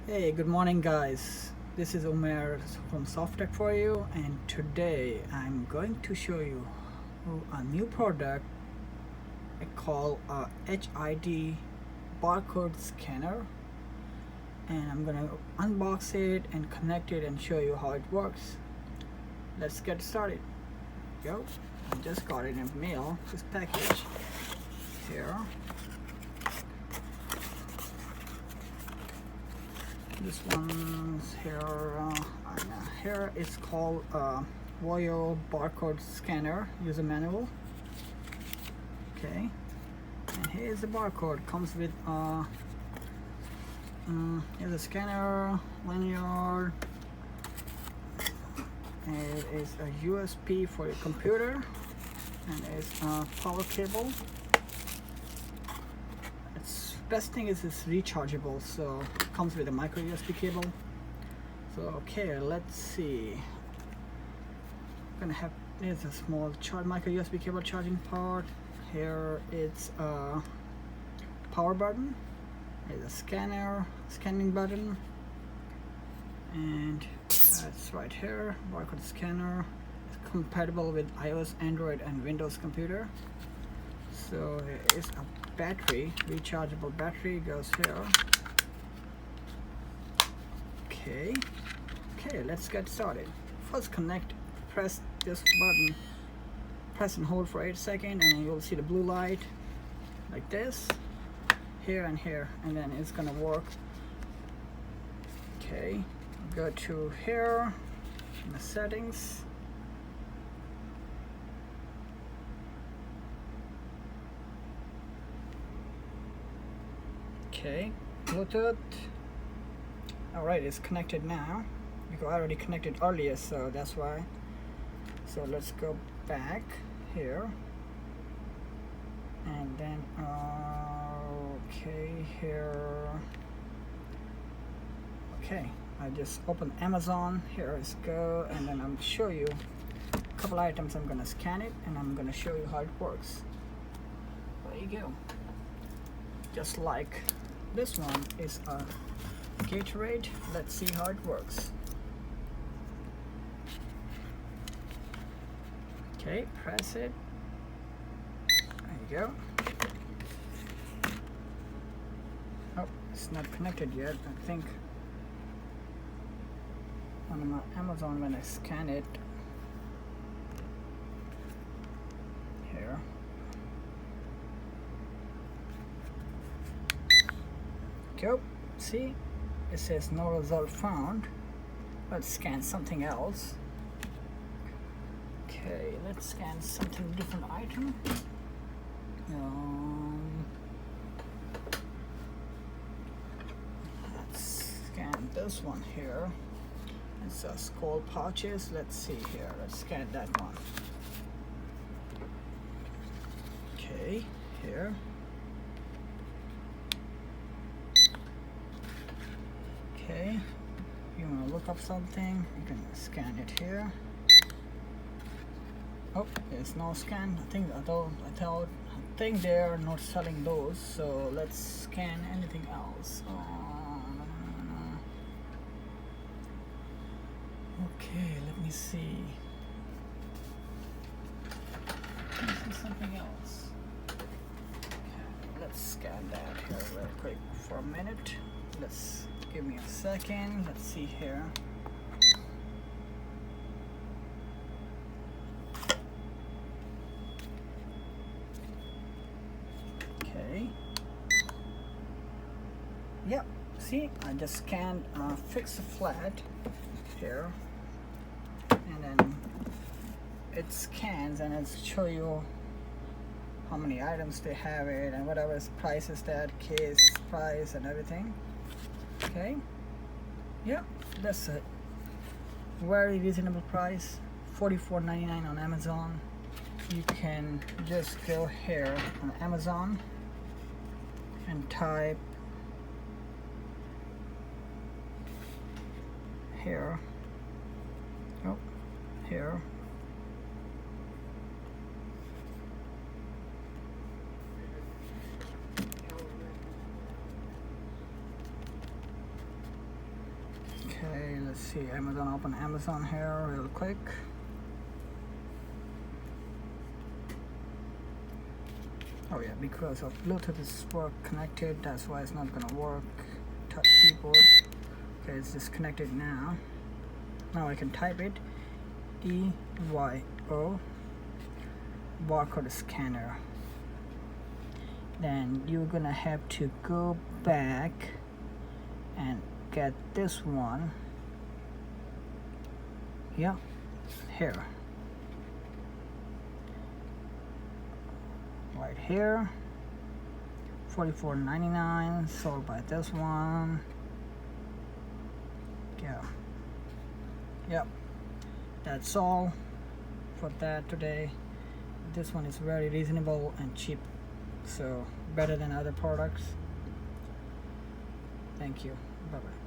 Hey, good morning guys. This is Umar from Softech for you, and today I'm going to show you a new product called HID barcode scanner, and I'm gonna unbox it and connect it and show you how it works. Let's get started. Go. I just got it in the mail, this package here. This one's here. Here it's called EYOYO barcode scanner user manual. Okay, and here's the barcode. Comes with here's a scanner, lanyard. It is a USB for your computer, and it's a power cable. Best thing is it's rechargeable, so it comes with a micro USB cable. So okay, let's see. There's a small micro USB cable charging part. Here it's a power button. There's a scanning button, and that's right here. Barcode scanner. It's compatible with iOS, Android, and Windows computer. So there is a battery, rechargeable battery goes here. Okay, let's get started. First press this button, press and hold for 8 seconds, and you'll see the blue light like this, here and here, and then it's gonna work. Okay, go to here in the settings. Okay, Bluetooth. Alright, it's connected now. Because I already connected earlier, so that's why. So let's go back here. And then, okay, here. Okay, I just opened Amazon. Here is go, and then I'm show you a couple items. I'm gonna scan it, and I'm gonna show you how it works. There you go. Just like this one is a Gatorade. Let's see how it works. Okay, press it. There you go. Oh, it's not connected yet. I think on my Amazon when I scan it here. Go. See, it says no result found. Let's scan something else. Okay, let's scan something different item. Let's scan this one here. It's a skull pouches. Let's see here. Let's scan that one. Okay, here. Okay, you want to look up something, you can scan it here. Oh, there's no scan. I think they're not selling those, so let's scan anything else. Okay, let me see. Something else. Okay, let's scan that here real quick for a minute. Give me a second. Let's see here. Okay. Yep. See, I just scanned fix a flat here, and then it scans and it'll show you how many items they have it and whatever price is that, case price and everything. Okay, yeah, that's a very reasonable price, $44.99 on Amazon. You can just go here on Amazon and type here, here, see Amazon. Open Amazon here real quick. Oh yeah, because of Bluetooth is connected, that's why it's not gonna work. Touch keyboard. Okay, it's disconnected now. Now I can type it. EYO barcode scanner. Then you're gonna have to go back and get this one. Yep, here. Right here. $44.99, sold by this one. Yeah. Yep. That's all for that today. This one is very reasonable and cheap, so better than other products. Thank you. Bye bye.